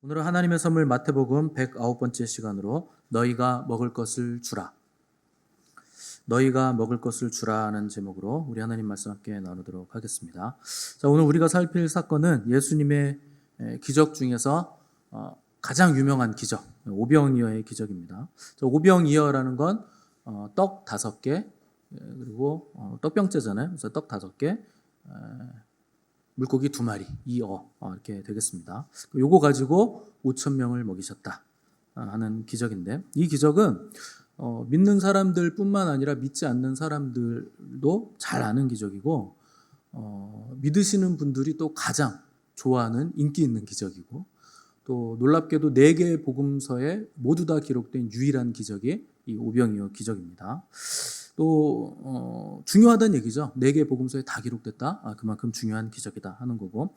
오늘은 하나님의 선물 마태복음 109번째 시간으로 너희가 먹을 것을 주라. 너희가 먹을 것을 주라는 제목으로 우리 하나님 말씀 함께 나누도록 하겠습니다. 자, 오늘 우리가 살필 사건은 예수님의 기적 중에서 가장 유명한 기적, 오병이어의 기적입니다. 오병이어라는 건 떡 5개 그리고 떡병째잖아요. 그래서 떡 5개, 물고기 2마리, 이렇게 되겠습니다. 요거 가지고 5,000명을 먹이셨다 하는 기적인데, 이 기적은 믿는 사람들뿐만 아니라 믿지 않는 사람들도 잘 아는 기적이고, 믿으시는 분들이 또 가장 좋아하는 인기 있는 기적이고, 또 놀랍게도 4개의 복음서에 모두 다 기록된 유일한 기적이 이 오병이어 기적입니다. 또 중요하다는 얘기죠. 4개 복음서에 다 기록됐다. 그만큼 중요한 기적이다 하는 거고,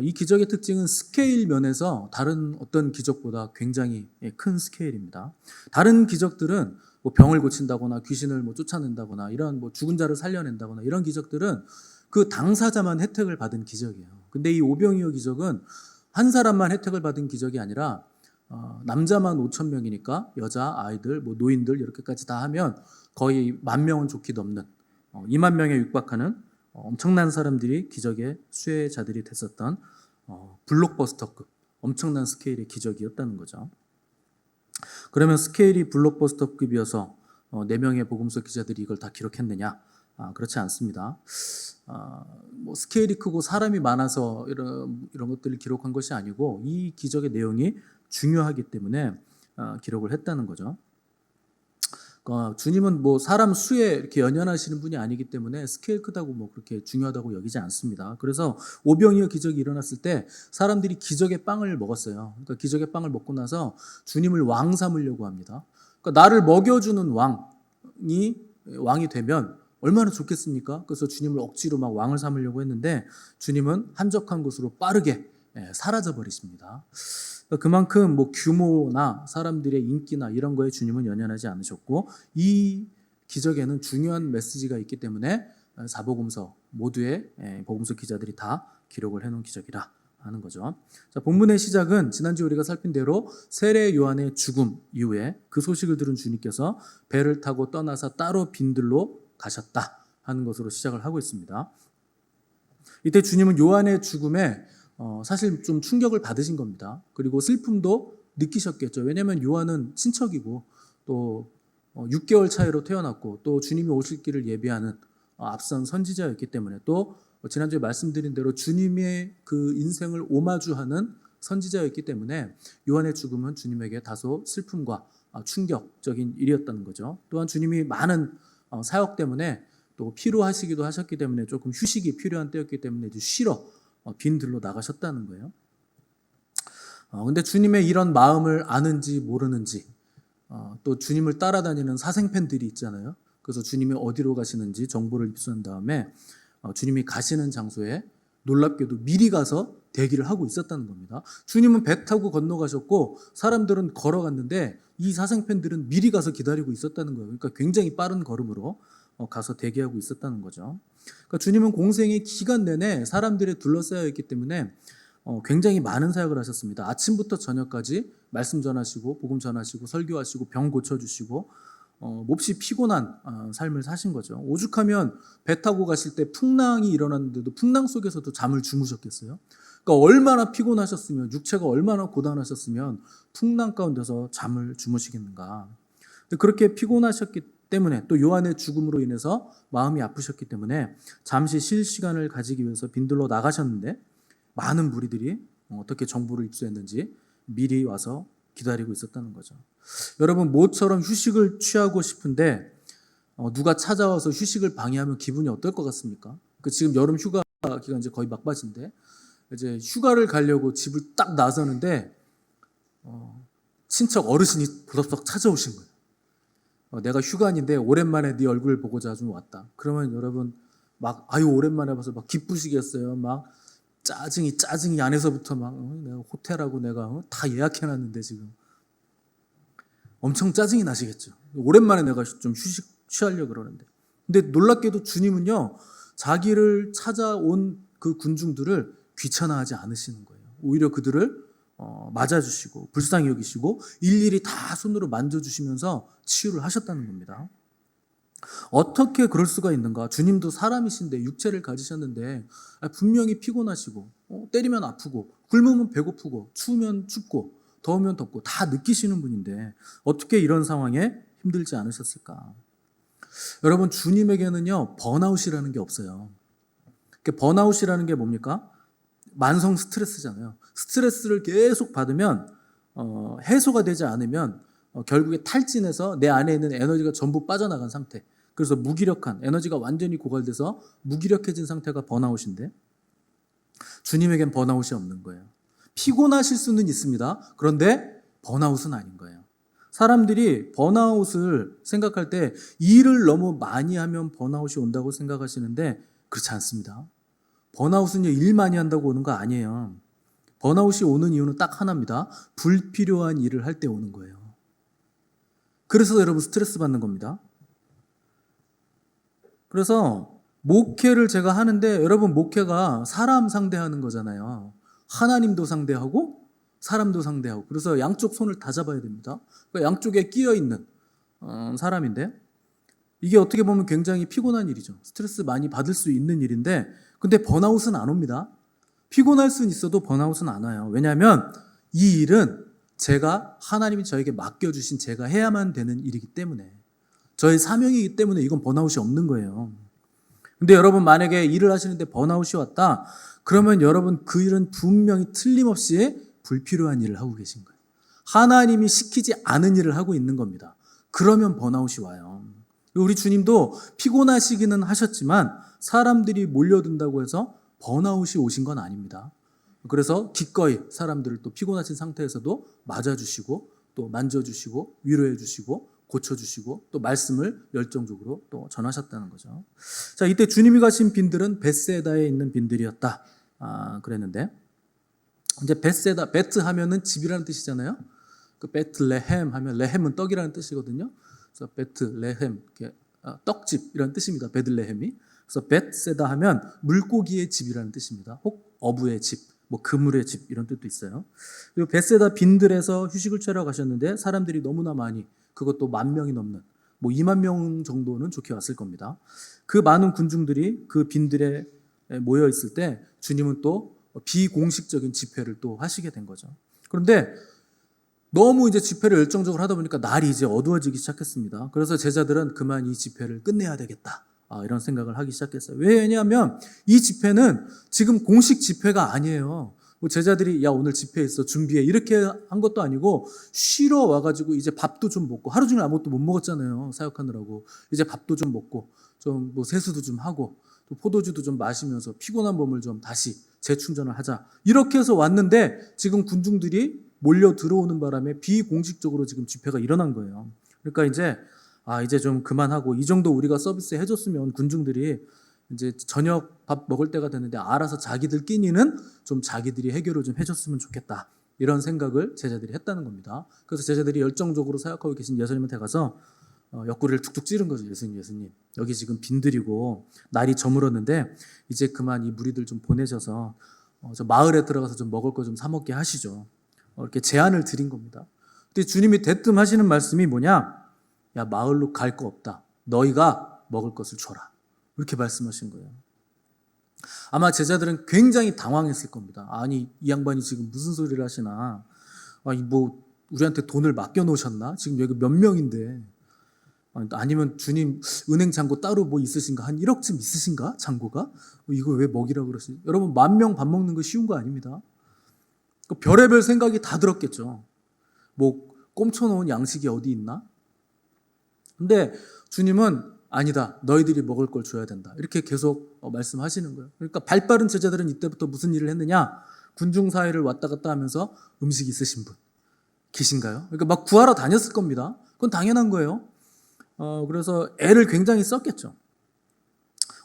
이 기적의 특징은 스케일 면에서 다른 어떤 기적보다 굉장히 큰 스케일입니다. 다른 기적들은 뭐 병을 고친다거나 귀신을 쫓아낸다거나 이런 죽은 자를 살려낸다거나 이런 기적들은 그 당사자만 혜택을 받은 기적이에요. 근데 이 오병이어 기적은 한 사람만 혜택을 받은 기적이 아니라 남자만 5,000명이니까 여자, 아이들, 노인들 이렇게까지 다 하면 거의 10,000명은 좋게 넘는 20,000명에 육박하는 엄청난 사람들이 기적의 수혜자들이 됐었던 블록버스터급 엄청난 스케일의 기적이었다는 거죠. 그러면 스케일이 블록버스터급이어서 4명의 복음서 기자들이 이걸 다 기록했느냐? 그렇지 않습니다. 스케일이 크고 사람이 많아서 이런 것들을 기록한 것이 아니고 이 기적의 내용이 중요하기 때문에 기록을 했다는 거죠. 주님은 사람 수에 이렇게 연연하시는 분이 아니기 때문에 스케일 크다고 그렇게 중요하다고 여기지 않습니다. 그래서 오병이어 기적이 일어났을 때 사람들이 기적의 빵을 먹었어요. 그러니까 기적의 빵을 먹고 나서 주님을 왕 삼으려고 합니다. 그러니까 나를 먹여주는 왕이 되면 얼마나 좋겠습니까? 그래서 주님을 억지로 왕을 삼으려고 했는데 주님은 한적한 곳으로 빠르게 사라져 버리십니다. 그만큼 규모나 사람들의 인기나 이런 거에 주님은 연연하지 않으셨고, 이 기적에는 중요한 메시지가 있기 때문에 사복음서 모두의 복음서 기자들이 다 기록을 해놓은 기적이라 하는 거죠. 자, 본문의 시작은 지난주 우리가 살핀 대로 세례 요한의 죽음 이후에 그 소식을 들은 주님께서 배를 타고 떠나서 따로 빈들로 가셨다 하는 것으로 시작을 하고 있습니다. 이때 주님은 요한의 죽음에 사실 좀 충격을 받으신 겁니다. 그리고 슬픔도 느끼셨겠죠. 왜냐하면 요한은 친척이고 또 6개월 차이로 태어났고 또 주님이 오실 길을 예비하는 앞선 선지자였기 때문에 또 지난주에 말씀드린 대로 주님의 그 인생을 오마주하는 선지자였기 때문에 요한의 죽음은 주님에게 다소 슬픔과 충격적인 일이었다는 거죠. 또한 주님이 많은 사역 때문에 또 피로하시기도 하셨기 때문에 조금 휴식이 필요한 때였기 때문에 이제 쉬러 빈들로 나가셨다는 거예요. 근데 주님의 이런 마음을 아는지 모르는지 또 주님을 따라다니는 사생팬들이 있잖아요. 그래서 주님이 어디로 가시는지 정보를 입수한 다음에 주님이 가시는 장소에 놀랍게도 미리 가서 대기를 하고 있었다는 겁니다. 주님은 배 타고 건너가셨고 사람들은 걸어갔는데 이 사생팬들은 미리 가서 기다리고 있었다는 거예요. 그러니까 굉장히 빠른 걸음으로 가서 대기하고 있었다는 거죠. 그러니까 주님은 공생의 기간 내내 사람들에 둘러싸여 있기 때문에 굉장히 많은 사역을 하셨습니다. 아침부터 저녁까지 말씀 전하시고 복음 전하시고 설교하시고 병 고쳐주시고 몹시 피곤한 삶을 사신 거죠. 오죽하면 배 타고 가실 때 풍랑이 일어났는데도 풍랑 속에서도 잠을 주무셨겠어요? 그러니까 얼마나 피곤하셨으면, 육체가 얼마나 고단하셨으면 풍랑 가운데서 잠을 주무시겠는가. 그렇게 피곤하셨기 때문에 또 요한의 죽음으로 인해서 마음이 아프셨기 때문에 잠시 쉴 시간을 가지기 위해서 빈들로 나가셨는데 많은 무리들이 어떻게 정보를 입수했는지 미리 와서 기다리고 있었다는 거죠. 여러분, 모처럼 휴식을 취하고 싶은데 누가 찾아와서 휴식을 방해하면 기분이 어떨 것 같습니까? 지금 여름 휴가 기간 이제 거의 막바지인데 이제 휴가를 가려고 집을 딱 나서는데 친척 어르신이 보덥석 찾아오신 거예요. 내가 휴가인데 오랜만에 네 얼굴 보고자 좀 왔다. 그러면 여러분 오랜만에 봐서 기쁘시겠어요. 짜증이 안에서부터 내가 호텔하고 내가 다 예약해놨는데 지금 엄청 짜증이 나시겠죠. 오랜만에 내가 좀 휴식 취하려고 그러는데. 근데 놀랍게도 주님은요 자기를 찾아온 그 군중들을 귀찮아하지 않으시는 거예요. 오히려 그들을 맞아주시고 불쌍히 여기시고 일일이 다 손으로 만져주시면서 치유를 하셨다는 겁니다. 어떻게 그럴 수가 있는가? 주님도 사람이신데 육체를 가지셨는데 분명히 피곤하시고 때리면 아프고 굶으면 배고프고 추우면 춥고 더우면 덥고 다 느끼시는 분인데 어떻게 이런 상황에 힘들지 않으셨을까? 여러분 주님에게는요 번아웃이라는 게 없어요. 번아웃이라는 게 뭡니까? 만성 스트레스잖아요. 스트레스를 계속 받으면 해소가 되지 않으면 결국에 탈진해서 내 안에 있는 에너지가 전부 빠져나간 상태. 그래서 무기력한 에너지가 완전히 고갈돼서 무기력해진 상태가 번아웃인데 주님에겐 번아웃이 없는 거예요. 피곤하실 수는 있습니다. 그런데 번아웃은 아닌 거예요. 사람들이 번아웃을 생각할 때 일을 너무 많이 하면 번아웃이 온다고 생각하시는데 그렇지 않습니다. 번아웃은요 일 많이 한다고 오는 거 아니에요. 번아웃이 오는 이유는 딱 하나입니다. 불필요한 일을 할 때 오는 거예요. 그래서 여러분 스트레스 받는 겁니다. 그래서 목회를 제가 하는데 여러분 목회가 사람 상대하는 거잖아요. 하나님도 상대하고 사람도 상대하고 그래서 양쪽 손을 다 잡아야 됩니다. 그러니까 양쪽에 끼어 있는 사람인데 이게 어떻게 보면 굉장히 피곤한 일이죠. 스트레스 많이 받을 수 있는 일인데 근데 번아웃은 안 옵니다. 피곤할 수는 있어도 번아웃은 안 와요. 왜냐하면 이 일은 제가 하나님이 저에게 맡겨주신 제가 해야만 되는 일이기 때문에 저의 사명이기 때문에 이건 번아웃이 없는 거예요. 근데 여러분 만약에 일을 하시는데 번아웃이 왔다 그러면 여러분 그 일은 분명히 틀림없이 불필요한 일을 하고 계신 거예요. 하나님이 시키지 않은 일을 하고 있는 겁니다. 그러면 번아웃이 와요. 우리 주님도 피곤하시기는 하셨지만 사람들이 몰려든다고 해서 번아웃이 오신 건 아닙니다. 그래서 기꺼이 사람들을 또 피곤하신 상태에서도 맞아주시고 또 만져주시고 위로해주시고 고쳐주시고 또 말씀을 열정적으로 또 전하셨다는 거죠. 자, 이때 주님이 가신 빈들은 벳세다에 있는 빈들이었다. 그랬는데 이제 벳세다, 베트 하면은 집이라는 뜻이잖아요. 그 베틀레헴 하면 레헴은 떡이라는 뜻이거든요. 그래서 베틀레헴 떡집 이런 뜻입니다. 베들레헴이. 그래서 벳세다 하면 물고기의 집이라는 뜻입니다. 혹 어부의 집, 뭐 그물의 집 이런 뜻도 있어요. 그리고 벳세다 빈들에서 휴식을 취하러 가셨는데 사람들이 너무나 많이 그것도 10,000명이 넘는 뭐 20,000명 정도는 좋게 왔을 겁니다. 그 많은 군중들이 그 빈들에 모여 있을 때 주님은 또 비공식적인 집회를 또 하시게 된 거죠. 그런데 너무 이제 집회를 열정적으로 하다 보니까 날이 이제 어두워지기 시작했습니다. 그래서 제자들은 그만 이 집회를 끝내야 되겠다. 이런 생각을 하기 시작했어요. 왜냐하면 이 집회는 지금 공식 집회가 아니에요. 제자들이 야 오늘 집회 있어 준비해 이렇게 한 것도 아니고 쉬러 와가지고 이제 밥도 좀 먹고 하루 종일 아무것도 못 먹었잖아요. 사역하느라고 이제 밥도 좀 먹고 좀 뭐 세수도 좀 하고 또 포도주도 좀 마시면서 피곤한 몸을 좀 다시 재충전을 하자 이렇게 해서 왔는데 지금 군중들이 몰려 들어오는 바람에 비공식적으로 지금 집회가 일어난 거예요. 그러니까 이제 좀 그만하고 이 정도 우리가 서비스 해줬으면 군중들이 이제 저녁 밥 먹을 때가 됐는데 알아서 자기들끼리는 좀 자기들이 해결을 좀 해줬으면 좋겠다. 이런 생각을 제자들이 했다는 겁니다. 그래서 제자들이 열정적으로 사역하고 계신 예수님한테 가서 옆구리를 툭툭 찌른 거죠. 예수님 여기 지금 빈들이고 날이 저물었는데 이제 그만 이 무리들 좀 보내셔서 저 마을에 들어가서 좀 먹을 거 좀 사 먹게 하시죠. 이렇게 제안을 드린 겁니다. 근데 주님이 대뜸 하시는 말씀이 뭐냐? 야 마을로 갈 거 없다. 너희가 먹을 것을 줘라. 이렇게 말씀하신 거예요. 아마 제자들은 굉장히 당황했을 겁니다. 아니 이 양반이 지금 무슨 소리를 하시나? 아니 뭐 우리한테 돈을 맡겨 놓으셨나? 지금 여기 몇 명인데? 아니면 주님 은행 잔고 따로 뭐 있으신가? 한 1억쯤 있으신가? 잔고가? 이거 왜 먹이라고 그러시지? 여러분 10,000명 밥 먹는 거 쉬운 거 아닙니다. 별의별 생각이 다 들었겠죠. 뭐 꼼쳐놓은 양식이 어디 있나? 근데 주님은 아니다. 너희들이 먹을 걸 줘야 된다. 이렇게 계속 말씀하시는 거예요. 그러니까 발빠른 제자들은 이때부터 무슨 일을 했느냐? 군중 사회를 왔다 갔다 하면서 음식 있으신 분 계신가요? 그러니까 막 구하러 다녔을 겁니다. 그건 당연한 거예요. 그래서 애를 굉장히 썼겠죠.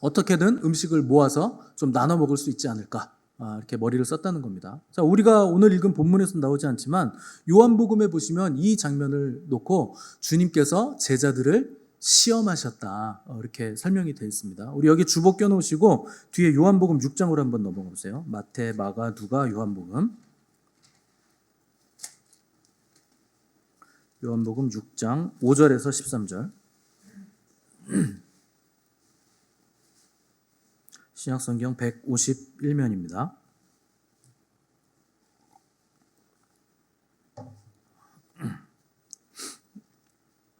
어떻게든 음식을 모아서 좀 나눠 먹을 수 있지 않을까? 이렇게 머리를 썼다는 겁니다. 자, 우리가 오늘 읽은 본문에서 나오지 않지만 요한복음에 보시면 이 장면을 놓고 주님께서 제자들을 시험하셨다. 이렇게 설명이 되어 있습니다. 우리 여기 주보 껴놓으시고 뒤에 요한복음 6장으로 한번 넘어가 보세요. 마태, 마가, 누가, 요한복음. 요한복음 6장 5절에서 13절. 신약성경 151면입니다.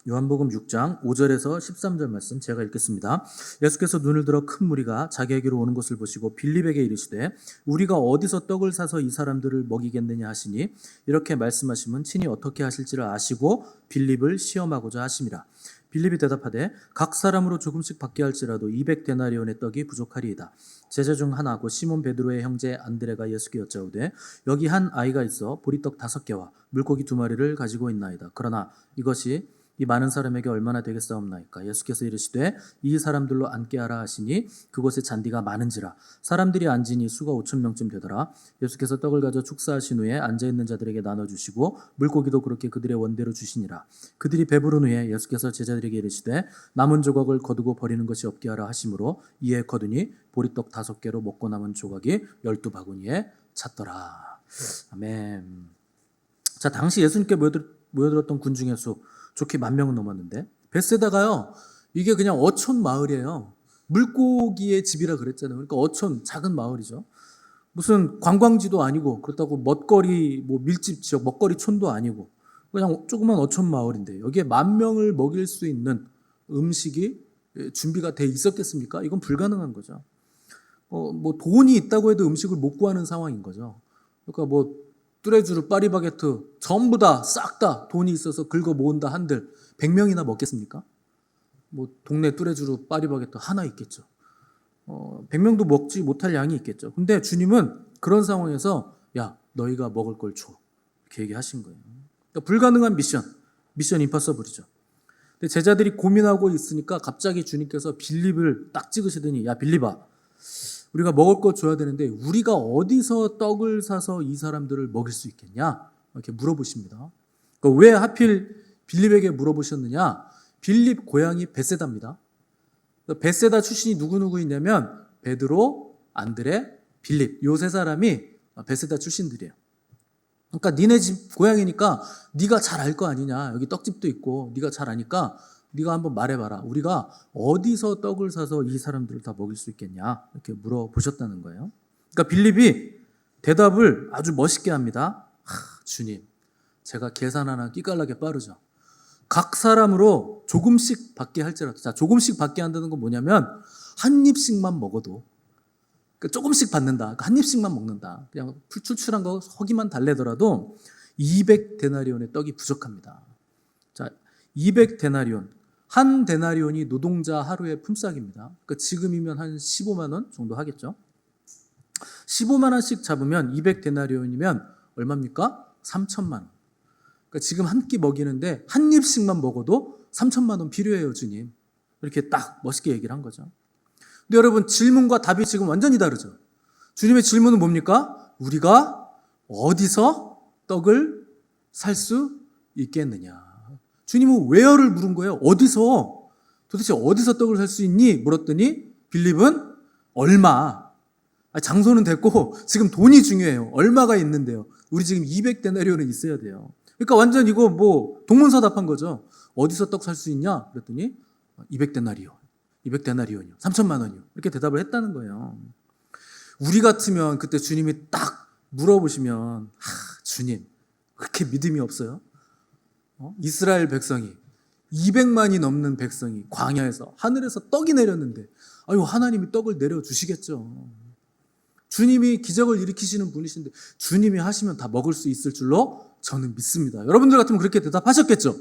요한복음 6장 5절에서 13절 말씀 제가 읽겠습니다. 예수께서 눈을 들어 큰 무리가 자기에게로 오는 것을 보시고 빌립에게 이르시되 우리가 어디서 떡을 사서 이 사람들을 먹이겠느냐 하시니 이렇게 말씀하시면 친히 어떻게 하실지를 아시고 빌립을 시험하고자 하심이라. 빌립이 대답하되 각 사람으로 조금씩 받게 할지라도 200데나리온의 떡이 부족하리이다. 제자 중 하나고 시몬 베드로의 형제 안드레가 예수께 여짜오되 여기 한 아이가 있어 보리떡 5개와 물고기 2마리를 가지고 있나이다. 그러나 이것이 이 많은 사람에게 얼마나 되겠사옵나이까. 예수께서 이르시되 이 사람들로 앉게 하라 하시니 그곳에 잔디가 많은지라 사람들이 앉으니 수가 5,000명쯤 되더라. 예수께서 떡을 가져 축사하신 후에 앉아있는 자들에게 나눠주시고 물고기도 그렇게 그들의 원대로 주시니라. 그들이 배부른 후에 예수께서 제자들에게 이르시되 남은 조각을 거두고 버리는 것이 없게 하라 하심으로 이에 거두니 보리떡 5개로 먹고 남은 조각이 12바구니에 찼더라. 아멘. 자, 당시 예수님께 모여들었던 군 중의 수 좋게 10,000명은 넘었는데 벳세다가요 이게 그냥 어촌 마을이에요. 물고기의 집이라 그랬잖아요. 그러니까 어촌 작은 마을이죠. 무슨 관광지도 아니고 그렇다고 멋거리 밀집 지역 먹거리촌도 아니고 그냥 조그만 어촌 마을인데 여기에 10,000명을 먹일 수 있는 음식이 준비가 돼 있었겠습니까? 이건 불가능한 거죠. 돈이 있다고 해도 음식을 못 구하는 상황인 거죠. 그러니까 뚜레쥬르, 파리바게트 전부 다 싹 다 돈이 있어서 긁어 모은다 한들 100명이나 먹겠습니까? 동네 뚜레쥬르, 파리바게트 하나 있겠죠. 100명도 먹지 못할 양이 있겠죠. 근데 주님은 그런 상황에서 야 너희가 먹을 걸 줘 이렇게 얘기하신 거예요. 그러니까 불가능한 미션 임파서블이죠. 근데 제자들이 고민하고 있으니까 갑자기 주님께서 빌립을 딱 찍으시더니 야 빌립아 우리가 먹을 거 줘야 되는데 우리가 어디서 떡을 사서 이 사람들을 먹일 수 있겠냐? 이렇게 물어보십니다. 그러니까 왜 하필 빌립에게 물어보셨느냐? 빌립 고향이 벳세다입니다. 벳세다 출신이 누구누구 있냐면 베드로, 안드레, 빌립 요 세 사람이 벳세다 출신들이에요. 그러니까 니네 집 고향이니까 네가 잘 알 거 아니냐. 여기 떡집도 있고 네가 잘 아니까 네가 한번 말해봐라. 우리가 어디서 떡을 사서 이 사람들을 다 먹일 수 있겠냐 이렇게 물어보셨다는 거예요. 그러니까 빌립이 대답을 아주 멋있게 합니다. 주님 제가 계산 하나 끼깔나게 빠르죠. 각 사람으로 조금씩 받게 할지라도 자 조금씩 받게 한다는 건 뭐냐면 한 입씩만 먹어도 그러니까 조금씩 받는다. 그러니까 한 입씩만 먹는다. 그냥 출출한 거 허기만 달래더라도 200데나리온의 떡이 부족합니다. 자 200데나리온 한 데나리온이 노동자 하루의 품삯입니다. 그러니까 지금이면 한 15만 원 정도 하겠죠. 15만 원씩 잡으면 200데나리온이면 얼마입니까? 3천만 원. 그러니까 지금 한 끼 먹이는데 한 입씩만 먹어도 3천만 원 필요해요, 주님. 이렇게 딱 멋있게 얘기를 한 거죠. 근데 여러분 질문과 답이 지금 완전히 다르죠. 주님의 질문은 뭡니까? 우리가 어디서 떡을 살 수 있겠느냐. 주님은 where를 물은 거예요. 어디서? 도대체 어디서 떡을 살 수 있니? 물었더니 빌립은 얼마. 장소는 됐고 지금 돈이 중요해요. 얼마가 있는데요. 우리 지금 200데나리온은 있어야 돼요. 그러니까 완전 이거 동문서답한 거죠. 어디서 떡 살 수 있냐? 그랬더니 200데나리온. 200데나리온이요. 3천만 원이요. 이렇게 대답을 했다는 거예요. 우리 같으면 그때 주님이 딱 물어보시면 주님 그렇게 믿음이 없어요? 이스라엘 백성이 200만이 넘는 백성이 광야에서 하늘에서 떡이 내렸는데 하나님이 떡을 내려주시겠죠. 주님이 기적을 일으키시는 분이신데 주님이 하시면 다 먹을 수 있을 줄로 저는 믿습니다. 여러분들 같으면 그렇게 대답하셨겠죠.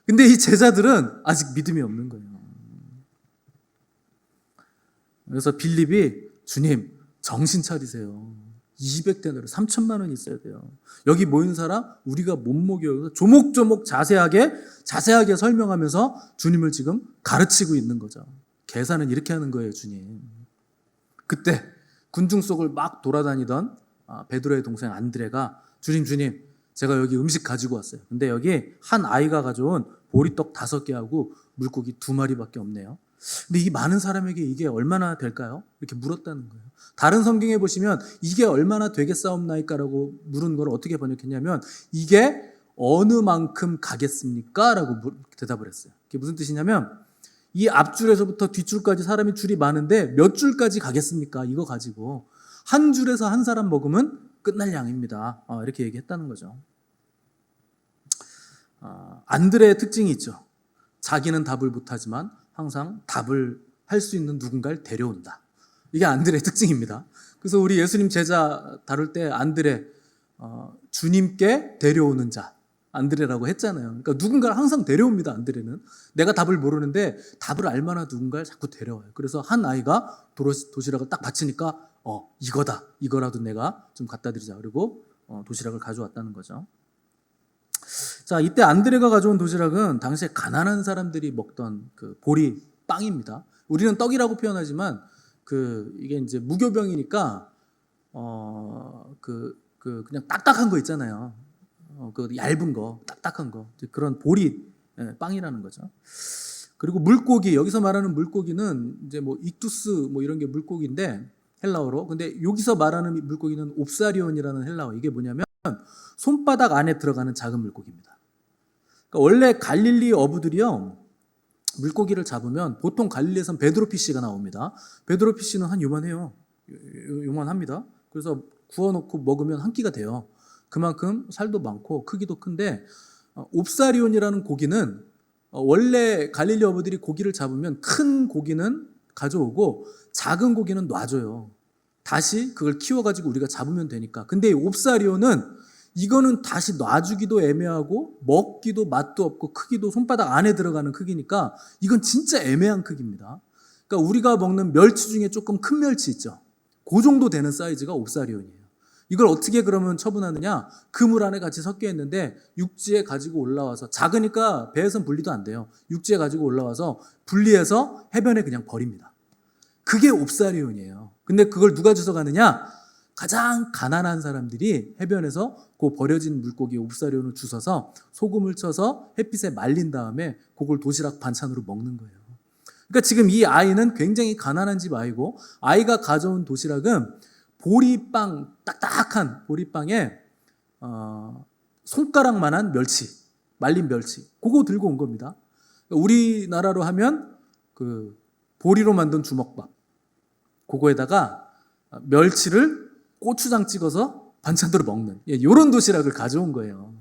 근데 이 제자들은 아직 믿음이 없는 거예요. 그래서 빌립이 주님 정신 차리세요. 200데나리온 3천만 원이 있어야 돼요. 여기 모인 사람 우리가 못 먹여서 조목조목 자세하게 설명하면서 주님을 지금 가르치고 있는 거죠. 계산은 이렇게 하는 거예요, 주님. 그때 군중 속을 막 돌아다니던 베드로의 동생 안드레가 주님 제가 여기 음식 가지고 왔어요. 근데 여기 한 아이가 가져온 보리떡 5개하고 물고기 2마리밖에 없네요. 근데 이 많은 사람에게 이게 얼마나 될까요? 이렇게 물었다는 거예요. 다른 성경에 보시면 이게 얼마나 되겠사옵나이까라고 물은 걸 어떻게 번역했냐면 이게 어느 만큼 가겠습니까? 라고 대답을 했어요. 그게 무슨 뜻이냐면 이 앞줄에서부터 뒷줄까지 사람이 줄이 많은데 몇 줄까지 가겠습니까? 이거 가지고 한 줄에서 한 사람 먹으면 끝날 양입니다. 이렇게 얘기했다는 거죠. 안드레의 특징이 있죠. 자기는 답을 못하지만 항상 답을 할 수 있는 누군가를 데려온다. 이게 안드레의 특징입니다. 그래서 우리 예수님 제자 다룰 때 안드레, 주님께 데려오는 자, 안드레라고 했잖아요. 그러니까 누군가를 항상 데려옵니다. 안드레는 내가 답을 모르는데 답을 알 만한 누군가를 자꾸 데려와요. 그래서 한 아이가 도시락을 딱 받치니까 이거다, 이거라도 내가 좀 갖다 드리자. 그리고 도시락을 가져왔다는 거죠. 자, 이때 안드레가 가져온 도시락은 당시에 가난한 사람들이 먹던 그 보리 빵입니다. 우리는 떡이라고 표현하지만 이게 이제 무교병이니까 그냥 딱딱한 거 있잖아요. 그 얇은 거, 딱딱한 거, 그런 보리 빵이라는 거죠. 그리고 물고기, 여기서 말하는 물고기는 이제 뭐 익투스 뭐 이런 게 물고기인데 헬라어로. 근데 여기서 말하는 물고기는 옵사리온이라는 헬라어. 이게 뭐냐면 손바닥 안에 들어가는 작은 물고기입니다. 그러니까 원래 갈릴리 어부들이요, 물고기를 잡으면 보통 갈릴리에선 베드로피쉬가 나옵니다. 베드로피쉬는 한 요만해요. 요만합니다. 그래서 구워놓고 먹으면 한 끼가 돼요. 그만큼 살도 많고 크기도 큰데 옵사리온이라는 고기는 원래 갈릴리 어부들이 고기를 잡으면 큰 고기는 가져오고 작은 고기는 놔줘요. 다시 그걸 키워가지고 우리가 잡으면 되니까. 근데 이 옵사리온은 이거는 다시 놔주기도 애매하고 먹기도 맛도 없고 크기도 손바닥 안에 들어가는 크기니까 이건 진짜 애매한 크기입니다. 그러니까 우리가 먹는 멸치 중에 조금 큰 멸치 있죠. 그 정도 되는 사이즈가 옵사리온이에요. 이걸 어떻게 그러면 처분하느냐? 그물 안에 같이 섞여 있는데 육지에 가지고 올라와서, 작으니까 배에선 분리도 안 돼요. 육지에 가지고 올라와서 분리해서 해변에 그냥 버립니다. 그게 옵사리온이에요. 근데 그걸 누가 주워가느냐? 가장 가난한 사람들이 해변에서 그 버려진 물고기 옵사리온을 주워서 소금을 쳐서 햇빛에 말린 다음에 그걸 도시락 반찬으로 먹는 거예요. 그러니까 지금 이 아이는 굉장히 가난한 집 아이고, 아이가 가져온 도시락은 보리빵, 딱딱한 보리빵에 손가락만한 멸치, 말린 멸치, 그거 들고 온 겁니다. 우리나라로 하면 그 보리로 만든 주먹밥, 그거에다가 멸치를 고추장 찍어서 반찬으로 먹는 이런 도시락을 가져온 거예요.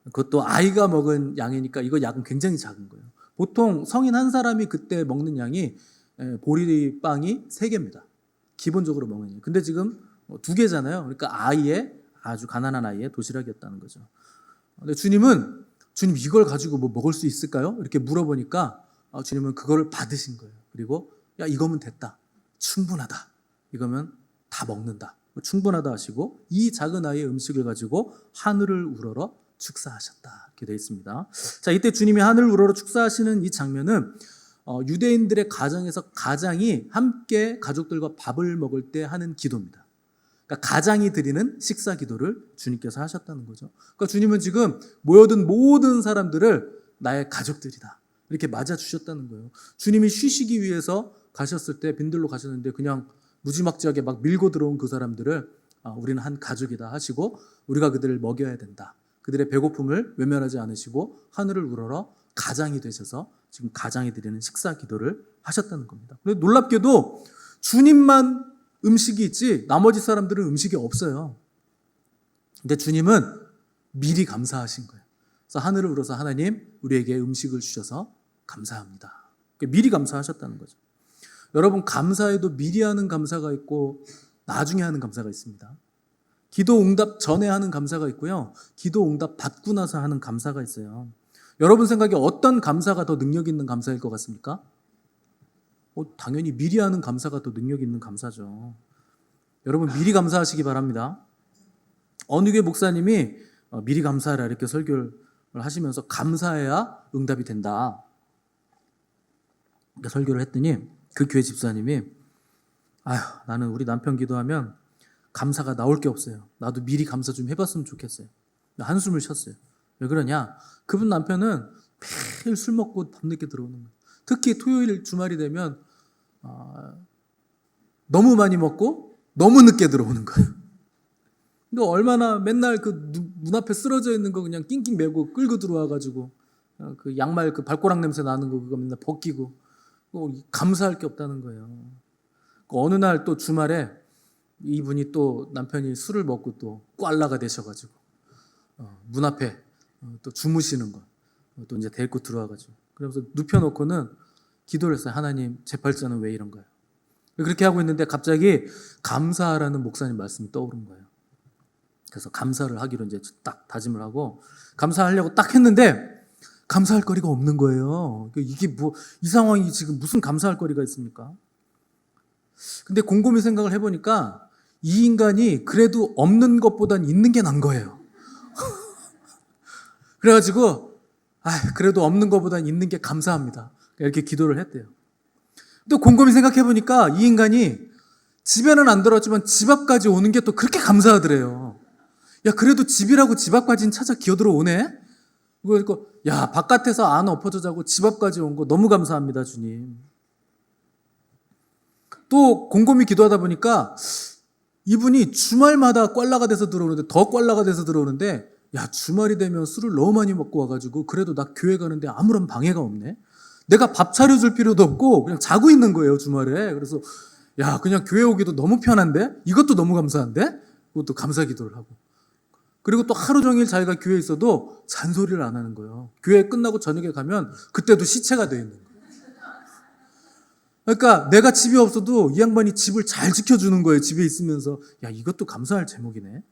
그것도 아이가 먹은 양이니까 이거 양은 굉장히 작은 거예요. 보통 성인 한 사람이 그때 먹는 양이 보리빵이 3개입니다. 기본적으로 먹는 양. 근데 지금 2개잖아요. 그러니까 아주 가난한 아이의 도시락이었다는 거죠. 근데 주님 이걸 가지고 뭐 먹을 수 있을까요? 이렇게 물어보니까 주님은 그거를 받으신 거예요. 그리고 야, 이거면 됐다. 충분하다. 이거면 다 먹는다. 충분하다 하시고 이 작은 아이의 음식을 가지고 하늘을 우러러 축사하셨다. 이렇게 되어 있습니다. 자, 이때 주님이 하늘을 우러러 축사하시는 이 장면은 유대인들의 가정에서 가장이 함께 가족들과 밥을 먹을 때 하는 기도입니다. 그러니까 가장이 드리는 식사 기도를 주님께서 하셨다는 거죠. 그러니까 주님은 지금 모여든 모든 사람들을 나의 가족들이다. 이렇게 맞아주셨다는 거예요. 주님이 쉬시기 위해서 가셨을 때 빈들로 가셨는데 그냥 무지막지하게 막 밀고 들어온 그 사람들을 우리는 한 가족이다 하시고 우리가 그들을 먹여야 된다. 그들의 배고픔을 외면하지 않으시고 하늘을 우러러 가장이 되셔서 지금 가장이 드리는 식사 기도를 하셨다는 겁니다. 근데 놀랍게도 주님만 음식이 있지 나머지 사람들은 음식이 없어요. 근데 주님은 미리 감사하신 거예요. 그래서 하늘을 우러서 하나님 우리에게 음식을 주셔서 감사합니다. 미리 감사하셨다는 거죠. 여러분, 감사에도 미리 하는 감사가 있고 나중에 하는 감사가 있습니다. 기도 응답 전에 하는 감사가 있고요. 기도 응답 받고 나서 하는 감사가 있어요. 여러분 생각에 어떤 감사가 더 능력 있는 감사일 것 같습니까? 당연히 미리 하는 감사가 더 능력 있는 감사죠. 여러분 미리 감사하시기 바랍니다. 어느 교회 목사님이 미리 감사하라 이렇게 설교를 하시면서 감사해야 응답이 된다. 설교를 했더니 그 교회 집사님이 나는 우리 남편 기도하면 감사가 나올 게 없어요. 나도 미리 감사 좀 해봤으면 좋겠어요. 한숨을 쉬었어요. 왜 그러냐? 그분 남편은 매일 술 먹고 밤늦게 들어오는 거예요. 특히 토요일 주말이 되면 너무 많이 먹고 너무 늦게 들어오는 거예요. 근데 얼마나 맨날 그 문 앞에 쓰러져 있는 거 그냥 낑낑 매고 끌고 들어와가지고 그 양말 그 발꼬락 냄새 나는 거 그거 맨날 벗기고 감사할 게 없다는 거예요. 어느 날 또 주말에 이분이 또 남편이 술을 먹고 또 꽐라가 되셔가지고 문 앞에 또 주무시는 거 또 이제 데리고 들어와가지고 그러면서 눕혀놓고는 기도를 했어요. 하나님, 제 팔자는 왜 이런가요? 그렇게 하고 있는데 갑자기 감사하라는 목사님 말씀이 떠오른 거예요. 그래서 감사를 하기로 이제 딱 다짐을 하고 감사하려고 딱 했는데 감사할 거리가 없는 거예요. 이게 뭐 이 상황이 지금 무슨 감사할 거리가 있습니까? 근데 곰곰이 생각을 해보니까 이 인간이 그래도 없는 것보단 있는 게 난 거예요. 그래가지고 그래도 없는 것보단 있는 게 감사합니다. 이렇게 기도를 했대요. 또 곰곰이 생각해보니까 이 인간이 집에는 안 들어왔지만 집 앞까지 오는 게 또 그렇게 감사하더래요. 야, 그래도 집이라고 집 앞까지는 찾아 기어들어오네? 그러니까 야, 바깥에서 안 엎어져 자고 집 앞까지 온 거 너무 감사합니다, 주님. 또 곰곰이 기도하다 보니까 이분이 주말마다 꽐라가 돼서 들어오는데 더 꽐라가 돼서 들어오는데 야, 주말이 되면 술을 너무 많이 먹고 와가지고 그래도 나 교회 가는데 아무런 방해가 없네. 내가 밥 차려줄 필요도 없고 그냥 자고 있는 거예요, 주말에. 그래서 야, 그냥 교회 오기도 너무 편한데? 이것도 너무 감사한데? 그것도 감사 기도를 하고. 그리고 또 하루 종일 자기가 교회에 있어도 잔소리를 안 하는 거예요. 교회 끝나고 저녁에 가면 그때도 시체가 돼 있는 거예요. 그러니까 내가 집이 없어도 이 양반이 집을 잘 지켜주는 거예요. 집에 있으면서. 야, 이것도 감사할 제목이네.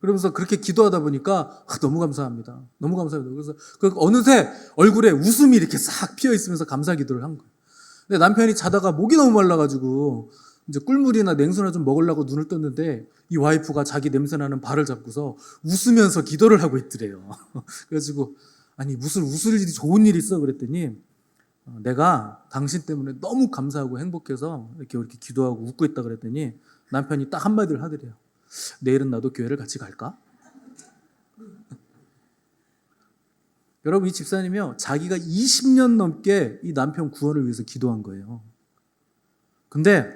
그러면서 그렇게 기도하다 보니까 너무 감사합니다. 너무 감사합니다. 그래서 어느새 얼굴에 웃음이 이렇게 싹 피어 있으면서 감사 기도를 한 거예요. 근데 남편이 자다가 목이 너무 말라가지고 이제 꿀물이나 냉수나 좀 먹으려고 눈을 떴는데 이 와이프가 자기 냄새나는 발을 잡고서 웃으면서 기도를 하고 있더래요. 그래가지고 아니 무슨 웃을 일이 좋은 일이 있어 그랬더니 내가 당신 때문에 너무 감사하고 행복해서 이렇게 기도하고 웃고 있다 그랬더니 남편이 딱 한마디를 하더래요. 내일은 나도 교회를 같이 갈까? 여러분, 이 집사님이요, 자기가 20년 넘게 이 남편 구원을 위해서 기도한 거예요. 근데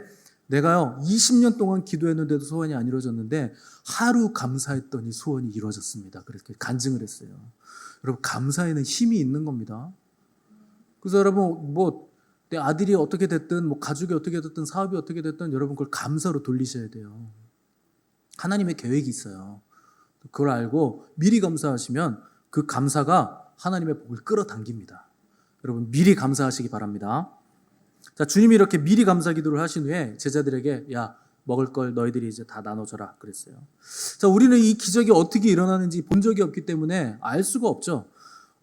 내가요 20년 동안 기도했는데도 소원이 안 이루어졌는데 하루 감사했더니 소원이 이루어졌습니다. 그렇게 간증을 했어요. 여러분, 감사에는 힘이 있는 겁니다. 그래서 여러분, 내 아들이 어떻게 됐든 가족이 어떻게 됐든 사업이 어떻게 됐든 여러분 그걸 감사로 돌리셔야 돼요. 하나님의 계획이 있어요. 그걸 알고 미리 감사하시면 그 감사가 하나님의 복을 끌어당깁니다. 여러분, 미리 감사하시기 바랍니다. 자, 주님이 이렇게 미리 감사 기도를 하신 후에 제자들에게 야, 먹을 걸 너희들이 이제 다 나눠줘라 그랬어요. 자, 우리는 이 기적이 어떻게 일어나는지 본 적이 없기 때문에 알 수가 없죠.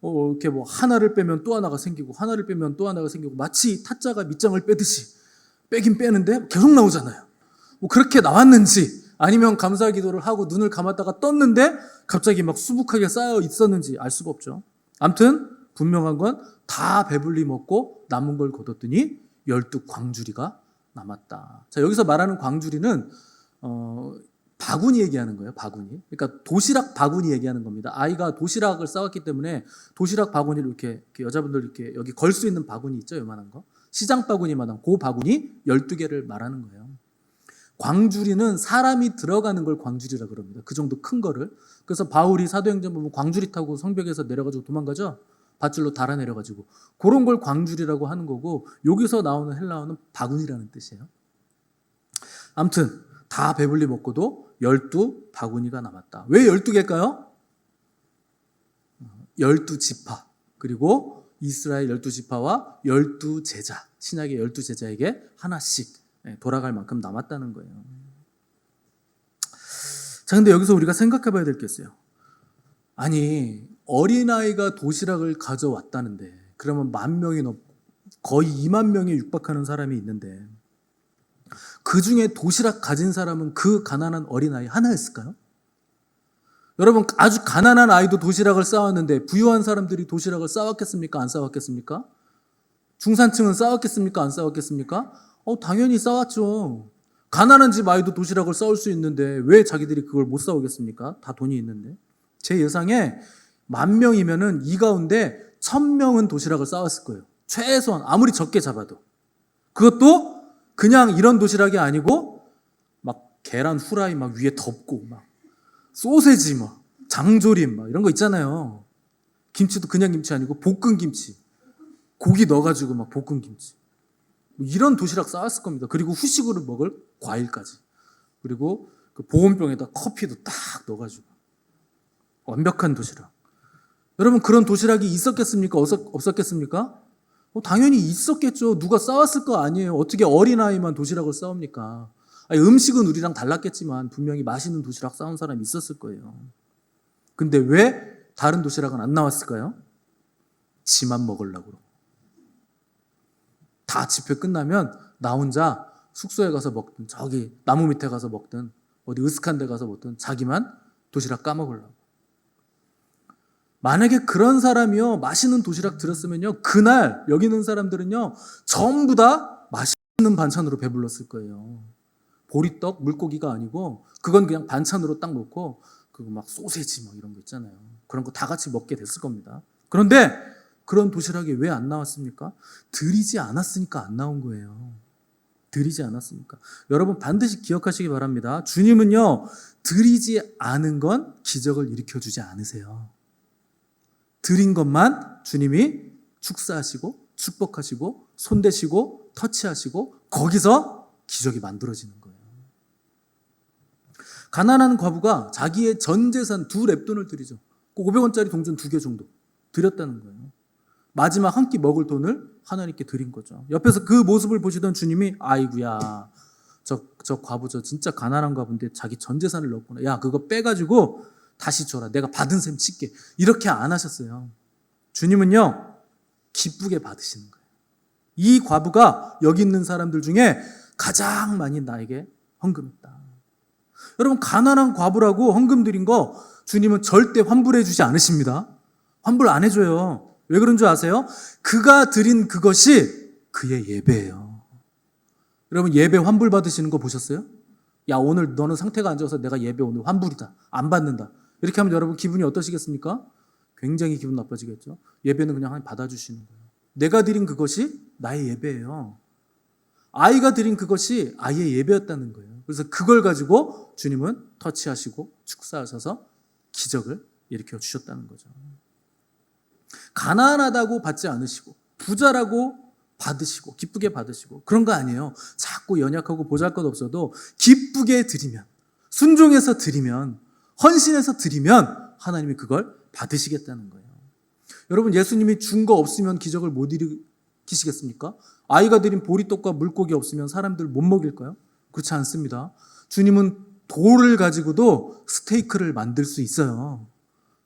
이렇게 하나를 빼면 또 하나가 생기고 하나를 빼면 또 하나가 생기고 마치 타짜가 밑장을 빼듯이 빼긴 빼는데 계속 나오잖아요. 그렇게 나왔는지 아니면 감사 기도를 하고 눈을 감았다가 떴는데 갑자기 막 수북하게 쌓여 있었는지 알 수가 없죠. 아무튼 분명한 건 다 배불리 먹고 남은 걸 거뒀더니 12광주리가 남았다. 자, 여기서 말하는 광주리는 바구니 얘기하는 거예요. 바구니. 그러니까 도시락 바구니 얘기하는 겁니다. 아이가 도시락을 싸왔기 때문에 도시락 바구니를 이렇게 여자분들 이렇게 여기 걸 수 있는 바구니 있죠, 요만한 거. 시장 바구니만한 그 바구니 12개를 말하는 거예요. 광주리는 사람이 들어가는 걸 광주리라 그럽니다. 그 정도 큰 거를. 그래서 바울이 사도행전 보면 광주리 타고 성벽에서 내려가지고 도망가죠. 밧줄로 달아내려가지고 그런 걸 광주리라고 하는 거고 여기서 나오는 헬라어는 바구니라는 뜻이에요. 아무튼 다 배불리 먹고도 12바구니가 남았다. 왜 12개일까요? 12지파 그리고 이스라엘 12지파와 12제자 신약의 12제자에게 하나씩 돌아갈 만큼 남았다는 거예요. 자, 근데 여기서 우리가 생각해 봐야 될 게 있어요. 아니, 어린아이가 도시락을 가져왔다는데 그러면 10,000명이 넘고 거의 20,000명에 육박하는 사람이 있는데 그 중에 도시락 가진 사람은 그 가난한 어린아이 하나였을까요? 여러분, 아주 가난한 아이도 도시락을 싸왔는데 부유한 사람들이 도시락을 싸왔겠습니까? 안 싸왔겠습니까? 중산층은 싸웠겠습니까? 안 싸웠겠습니까? 당연히 싸웠죠. 가난한 집 아이도 도시락을 싸올 수 있는데 왜 자기들이 그걸 못 싸우겠습니까? 다 돈이 있는데. 제 예상에 10,000명이면은 이 가운데 1,000명은 도시락을 싸왔을 거예요. 최소한 아무리 적게 잡아도. 그것도 그냥 이런 도시락이 아니고 막 계란 후라이 막 위에 덮고 막 소세지 막 장조림 막 이런 거 있잖아요. 김치도 그냥 김치 아니고 볶은 김치. 고기 넣어가지고 막 볶은 김치. 뭐 이런 도시락 싸왔을 겁니다. 그리고 후식으로 먹을 과일까지. 그리고 그 보온병에다 커피도 딱 넣어가지고. 완벽한 도시락. 여러분 그런 도시락이 있었겠습니까? 없었겠습니까? 당연히 있었겠죠. 누가 싸왔을 거 아니에요. 어떻게 어린아이만 도시락을 싸웁니까? 아니, 음식은 우리랑 달랐겠지만 분명히 맛있는 도시락 싸운 사람이 있었을 거예요. 근데 왜 다른 도시락은 안 나왔을까요? 지만 먹으려고. 다 집회 끝나면 나 혼자 숙소에 가서 먹든 저기 나무 밑에 가서 먹든 어디 으슥한 데 가서 먹든 자기만 도시락 까먹으려고. 만약에 그런 사람이요 맛있는 도시락 들었으면요 그날 여기 있는 사람들은요 전부 다 맛있는 반찬으로 배불렀을 거예요. 보리떡, 물고기가 아니고 그건 그냥 반찬으로 딱 놓고 그거 막 소세지 뭐 이런 거 있잖아요. 그런 거 다 같이 먹게 됐을 겁니다. 그런데 그런 도시락이 왜 안 나왔습니까? 드리지 않았으니까 안 나온 거예요. 드리지 않았으니까. 여러분 반드시 기억하시기 바랍니다. 주님은요 드리지 않은 건 기적을 일으켜주지 않으세요. 드린 것만 주님이 축사하시고 축복하시고 손대시고 터치하시고 거기서 기적이 만들어지는 거예요. 가난한 과부가 자기의 전 재산 2렙돈을 드리죠. 꼭 500원짜리 동전 2개 정도 드렸다는 거예요. 마지막 한 끼 먹을 돈을 하나님께 드린 거죠. 옆에서 그 모습을 보시던 주님이 아이고야 저 과부 저 진짜 가난한 과부인데 자기 전 재산을 넣었구나. 야 그거 빼가지고 다시 줘라. 내가 받은 셈 칠게. 이렇게 안 하셨어요. 주님은요 기쁘게 받으시는 거예요. 이 과부가 여기 있는 사람들 중에 가장 많이 나에게 헌금했다. 여러분 가난한 과부라고 헌금 드린 거 주님은 절대 환불해 주지 않으십니다. 환불 안 해줘요. 왜 그런 줄 아세요? 그가 드린 그것이 그의 예배예요. 여러분 예배 환불 받으시는 거 보셨어요? 야 오늘 너는 상태가 안 좋아서 내가 예배 오늘 환불이다. 안 받는다. 이렇게 하면 여러분 기분이 어떠시겠습니까? 굉장히 기분 나빠지겠죠. 예배는 그냥 하나님 받아주시는 거예요. 내가 드린 그것이 나의 예배예요. 아이가 드린 그것이 아이의 예배였다는 거예요. 그래서 그걸 가지고 주님은 터치하시고 축사하셔서 기적을 일으켜 주셨다는 거죠. 가난하다고 받지 않으시고 부자라고 받으시고 기쁘게 받으시고 그런 거 아니에요. 자꾸 연약하고 보잘것없어도 기쁘게 드리면 순종해서 드리면 헌신해서 드리면 하나님이 그걸 받으시겠다는 거예요. 여러분 예수님이 준 거 없으면 기적을 못 일으키시겠습니까? 아이가 드린 보리떡과 물고기 없으면 사람들 못 먹일까요? 그렇지 않습니다. 주님은 돌을 가지고도 스테이크를 만들 수 있어요.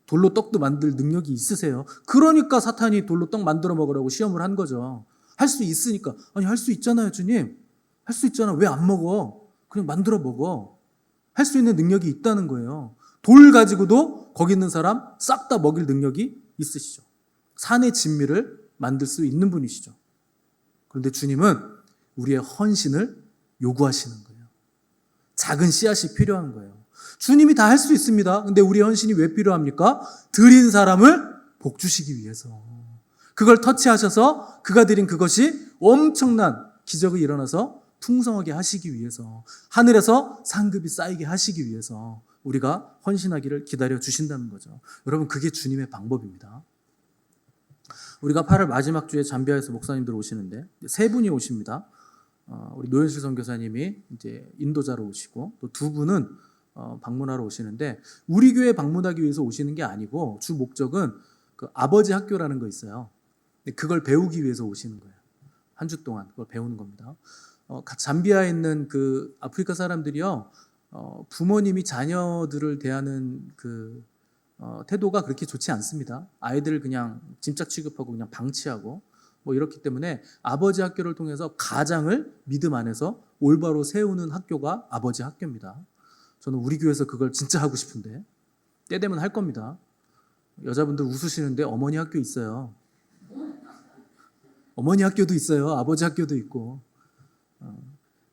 돌로 떡도 만들 능력이 있으세요. 그러니까 사탄이 돌로 떡 만들어 먹으라고 시험을 한 거죠. 할 수 있으니까. 아니 할 수 있잖아요 주님. 할 수 있잖아. 왜 안 먹어? 그냥 만들어 먹어. 할 수 있는 능력이 있다는 거예요. 돌 가지고도 거기 있는 사람 싹 다 먹일 능력이 있으시죠. 산의 진미를 만들 수 있는 분이시죠. 그런데 주님은 우리의 헌신을 요구하시는 거예요. 작은 씨앗이 필요한 거예요. 주님이 다 할 수 있습니다. 근데 우리 헌신이 왜 필요합니까? 드린 사람을 복 주시기 위해서. 그걸 터치하셔서 그가 드린 그것이 엄청난 기적이 일어나서 풍성하게 하시기 위해서, 하늘에서 상급이 쌓이게 하시기 위해서 우리가 헌신하기를 기다려 주신다는 거죠. 여러분 그게 주님의 방법입니다. 우리가 8월 마지막 주에 잠비아에서 목사님들 오시는데 세 분이 오십니다. 우리 노현실 선교사님이 이제 인도자로 오시고 또 두 분은 방문하러 오시는데 우리 교회 방문하기 위해서 오시는 게 아니고 주 목적은 그 아버지 학교라는 거 있어요. 그걸 배우기 위해서 오시는 거예요. 한 주 동안 그걸 배우는 겁니다. 잠비아에 있는 그 아프리카 사람들이요, 부모님이 자녀들을 대하는 그 태도가 그렇게 좋지 않습니다. 아이들을 그냥 짐짝 취급하고 그냥 방치하고 뭐 이렇기 때문에 아버지 학교를 통해서 가장을 믿음 안에서 올바로 세우는 학교가 아버지 학교입니다. 저는 우리 교회에서 그걸 진짜 하고 싶은데 때 되면 할 겁니다. 여자분들 웃으시는데 어머니 학교 있어요. 어머니 학교도 있어요. 아버지 학교도 있고.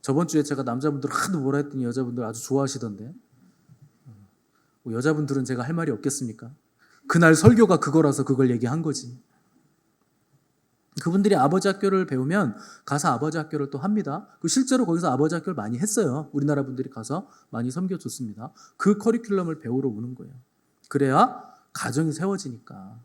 저번 주에 제가 남자분들 하도 뭐라 했더니 여자분들 아주 좋아하시던데. 뭐 여자분들은 제가 할 말이 없겠습니까? 그날 설교가 그거라서 그걸 얘기한 거지. 그분들이 아버지 학교를 배우면 가서 아버지 학교를 또 합니다. 실제로 거기서 아버지 학교를 많이 했어요. 우리나라 분들이 가서 많이 섬겨줬습니다. 그 커리큘럼을 배우러 오는 거예요. 그래야 가정이 세워지니까.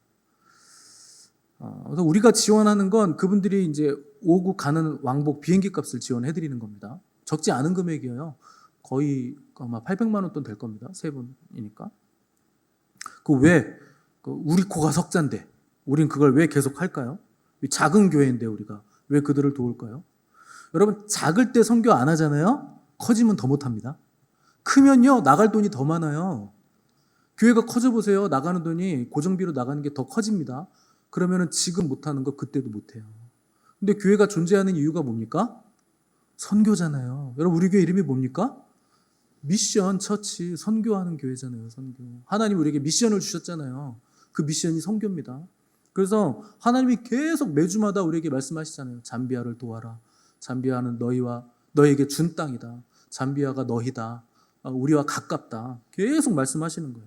그래서 우리가 지원하는 건 그분들이 이제 오고 가는 왕복 비행기 값을 지원해 드리는 겁니다. 적지 않은 금액이에요. 거의 아마 800만 원 돈 될 겁니다. 세 분이니까. 우리 코가 석잔데 우린 그걸 왜 계속 할까요? 작은 교회인데 우리가 왜 그들을 도울까요? 여러분, 작을 때 선교 안 하잖아요. 커지면 더 못합니다. 크면요 나갈 돈이 더 많아요. 교회가 커져 보세요. 나가는 돈이 고정비로 나가는 게 더 커집니다. 그러면은 지금 못하는 거 그때도 못해요. 근데 교회가 존재하는 이유가 뭡니까? 선교잖아요. 여러분, 우리 교회 이름이 뭡니까? 미션 처치, 선교하는 교회잖아요. 선교. 하나님 우리에게 미션을 주셨잖아요. 그 미션이 선교입니다. 그래서 하나님이 계속 매주마다 우리에게 말씀하시잖아요. 잠비아를 도와라. 잠비아는 너에게 준 땅이다. 잠비아가 너희다. 우리와 가깝다. 계속 말씀하시는 거예요.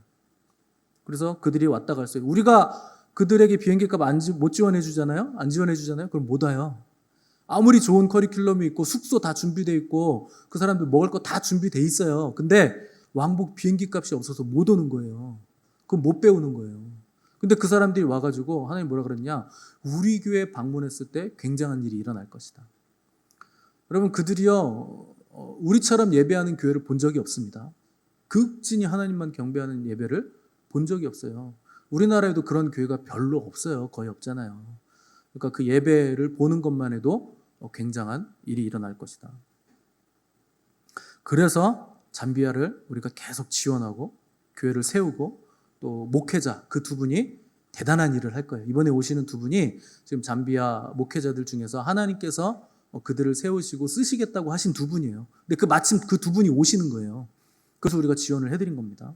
그래서 그들이 왔다 갔어요. 우리가 그들에게 비행기값 못 지원해 주잖아요. 안 지원해 주잖아요. 그럼 못 와요. 아무리 좋은 커리큘럼이 있고 숙소 다 준비돼 있고 그 사람들 먹을 거 다 준비돼 있어요. 근데 왕복 비행기값이 없어서 못 오는 거예요. 그럼 못 배우는 거예요. 근데 그 사람들이 와가지고 하나님 뭐라 그랬냐? 우리 교회 방문했을 때 굉장한 일이 일어날 것이다. 여러분, 그들이요 우리처럼 예배하는 교회를 본 적이 없습니다. 극진히 하나님만 경배하는 예배를 본 적이 없어요. 우리나라에도 그런 교회가 별로 없어요. 거의 없잖아요. 그러니까 그 예배를 보는 것만 해도 굉장한 일이 일어날 것이다. 그래서 잠비아를 우리가 계속 지원하고 교회를 세우고 또 목회자 그 두 분이 대단한 일을 할 거예요. 이번에 오시는 두 분이 지금 잠비아 목회자들 중에서 하나님께서 그들을 세우시고 쓰시겠다고 하신 두 분이에요. 근데 마침 그 두 분이 오시는 거예요. 그래서 우리가 지원을 해드린 겁니다.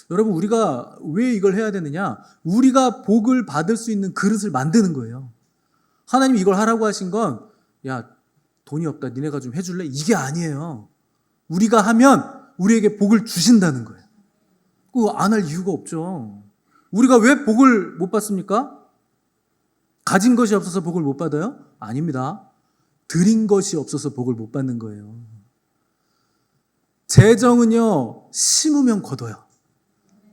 여러분, 우리가 왜 이걸 해야 되느냐? 우리가 복을 받을 수 있는 그릇을 만드는 거예요. 하나님이 이걸 하라고 하신 건 야, 돈이 없다. 니네가 좀 해줄래? 이게 아니에요. 우리가 하면 우리에게 복을 주신다는 거예요. 그거 안 할 이유가 없죠. 우리가 왜 복을 못 받습니까? 가진 것이 없어서 복을 못 받아요? 아닙니다. 드린 것이 없어서 복을 못 받는 거예요. 재정은요, 심으면 거둬요.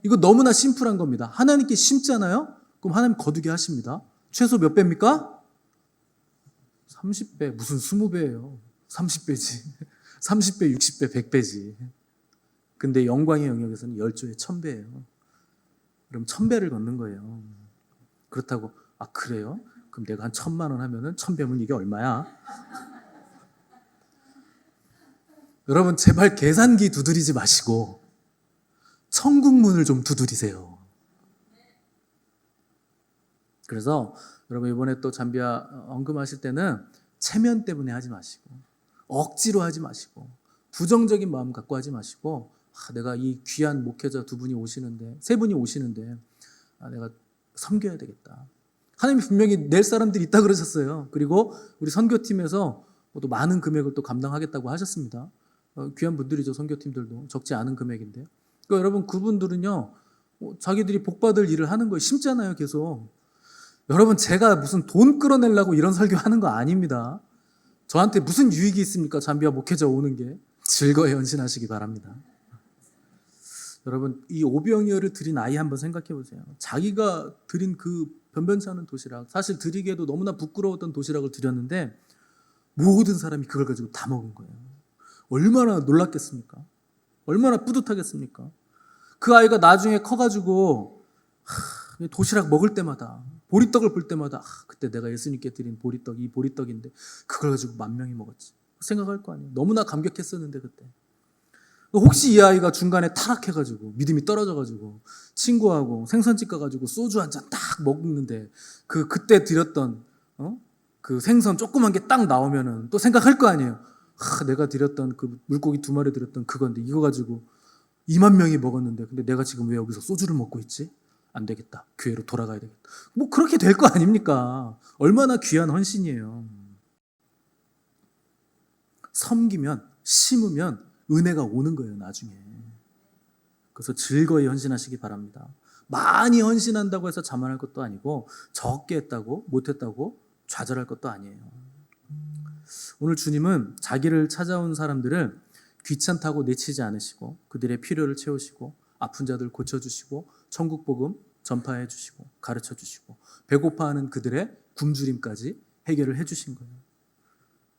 이거 너무나 심플한 겁니다. 하나님께 심잖아요? 그럼 하나님 거두게 하십니다. 최소 몇 배입니까? 30배, 무슨 20배예요. 30배지. 30배, 60배, 100배지. 근데 영광의 영역에서는 10조에 1000배예요. 그럼 1000배를 걷는 거예요. 그렇다고, 그래요? 그럼 내가 한 1000만 원 하면은 1000배면 이게 얼마야? 여러분, 제발 계산기 두드리지 마시고 천국문을 좀 두드리세요. 그래서 여러분, 이번에 또 잠비아 언급하실 때는 체면 때문에 하지 마시고 억지로 하지 마시고 부정적인 마음 갖고 하지 마시고 내가 이 귀한 목회자 두 분이 오시는데 세 분이 오시는데 내가 섬겨야 되겠다. 하나님이 분명히 낼 사람들이 있다 그러셨어요. 그리고 우리 선교팀에서 또 많은 금액을 또 감당하겠다고 하셨습니다. 귀한 분들이죠. 선교팀들도 적지 않은 금액인데. 그러니까 여러분, 그분들은요 자기들이 복받을 일을 하는 거예요. 심잖아요. 계속. 여러분, 제가 무슨 돈 끌어내려고 이런 설교하는 거 아닙니다. 저한테 무슨 유익이 있습니까? 잠비아 목회자 오는 게. 즐거이 헌신하시기 바랍니다. 여러분, 이 오병이어를 드린 아이 한번 생각해 보세요. 자기가 드린 그 변변치 않은 도시락, 사실 드리기에도 너무나 부끄러웠던 도시락을 드렸는데 모든 사람이 그걸 가지고 다 먹은 거예요. 얼마나 놀랐겠습니까? 얼마나 뿌듯하겠습니까? 그 아이가 나중에 커가지고 도시락 먹을 때마다 보리떡을 볼 때마다 그때 내가 예수님께 드린 보리떡, 이 보리떡인데 그걸 가지고 10,000명이 먹었지. 생각할 거 아니에요. 너무나 감격했었는데 그때. 혹시 이 아이가 중간에 타락해가지고 믿음이 떨어져가지고 친구하고 생선집 가가지고 소주 한 잔 딱 먹는데 그때 드렸던 그 생선 조그만 게 딱 나오면은 또 생각할 거 아니에요. 내가 드렸던 그 물고기 2마리 드렸던 그건데 이거 가지고 20,000명이 먹었는데 근데 내가 지금 왜 여기서 소주를 먹고 있지? 안 되겠다. 교회로 돌아가야 되겠다. 뭐 그렇게 될 거 아닙니까? 얼마나 귀한 헌신이에요. 섬기면, 심으면 은혜가 오는 거예요, 나중에. 그래서 즐거이 헌신하시기 바랍니다. 많이 헌신한다고 해서 자만할 것도 아니고 적게 했다고 못했다고 좌절할 것도 아니에요. 오늘 주님은 자기를 찾아온 사람들을 귀찮다고 내치지 않으시고 그들의 필요를 채우시고 아픈 자들 고쳐주시고 천국 복음 전파해 주시고 가르쳐 주시고 배고파하는 그들의 굶주림까지 해결을 해 주신 거예요.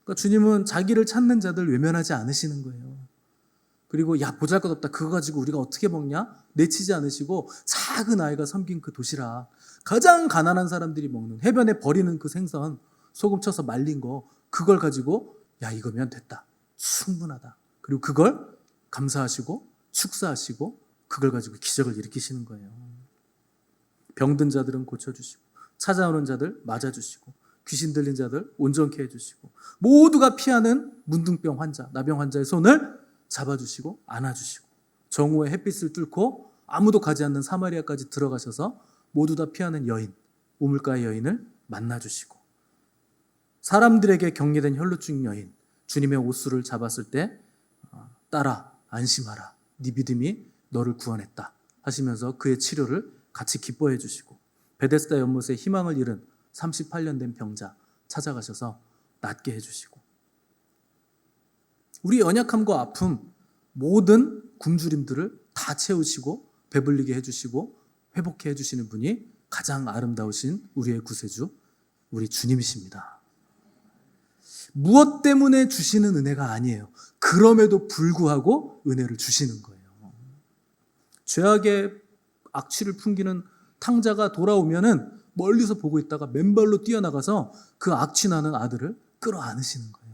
그러니까 주님은 자기를 찾는 자들 외면하지 않으시는 거예요. 그리고 야 보잘것없다 그거 가지고 우리가 어떻게 먹냐? 내치지 않으시고 작은 아이가 섬긴 그 도시락, 가장 가난한 사람들이 먹는 해변에 버리는 그 생선 소금 쳐서 말린 거 그걸 가지고 야 이거면 됐다. 충분하다. 그리고 그걸 감사하시고 축사하시고 그걸 가지고 기적을 일으키시는 거예요. 병든 자들은 고쳐주시고 찾아오는 자들 맞아주시고 귀신 들린 자들 온전케 해주시고 모두가 피하는 문둥병 환자, 나병 환자의 손을 잡아주시고 안아주시고 정오의 햇빛을 뚫고 아무도 가지 않는 사마리아까지 들어가셔서 모두 다 피하는 여인, 우물가의 여인을 만나주시고 사람들에게 격리된 혈루증 여인, 주님의 옷수를 잡았을 때 딸아 안심하라, 네 믿음이 너를 구원했다 하시면서 그의 치료를 같이 기뻐해 주시고 베데스다 연못에 희망을 잃은 38년 된 병자 찾아가셔서 낫게 해주시고 우리 연약함과 아픔 모든 굶주림들을 다 채우시고 배불리게 해주시고 회복해 해주시는 분이 가장 아름다우신 우리의 구세주 우리 주님이십니다. 무엇 때문에 주시는 은혜가 아니에요. 그럼에도 불구하고 은혜를 주시는 거예요. 죄악의 악취를 풍기는 탕자가 돌아오면은 멀리서 보고 있다가 맨발로 뛰어나가서 그 악취 나는 아들을 끌어안으시는 거예요.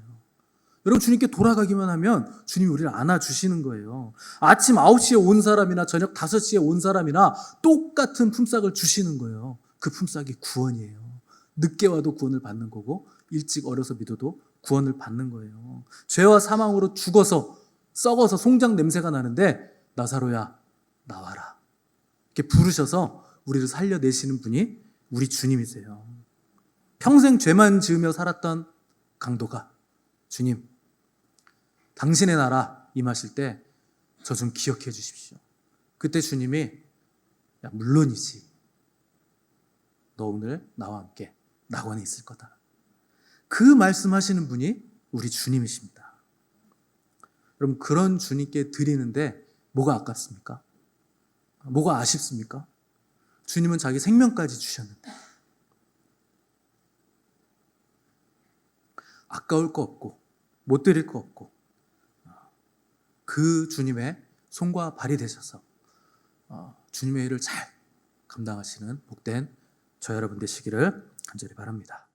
여러분 주님께 돌아가기만 하면 주님이 우리를 안아주시는 거예요. 아침 9시에 온 사람이나 저녁 5시에 온 사람이나 똑같은 품삯을 주시는 거예요. 그 품삯이 구원이에요. 늦게 와도 구원을 받는 거고 일찍 어려서 믿어도 구원을 받는 거예요. 죄와 사망으로 죽어서 썩어서 송장 냄새가 나는데 나사로야 나와라 이렇게 부르셔서 우리를 살려내시는 분이 우리 주님이세요. 평생 죄만 지으며 살았던 강도가 주님 당신의 나라 임하실 때 저 좀 기억해 주십시오. 그때 주님이 야 물론이지 너 오늘 나와 함께 낙원에 있을 거다. 그 말씀하시는 분이 우리 주님이십니다. 여러분 그런 주님께 드리는데 뭐가 아깝습니까? 뭐가 아쉽습니까? 주님은 자기 생명까지 주셨는데 아까울 거 없고 못 드릴 거 없고 그 주님의 손과 발이 되셔서 주님의 일을 잘 감당하시는 복된 저 여러분 되시기를 간절히 바랍니다.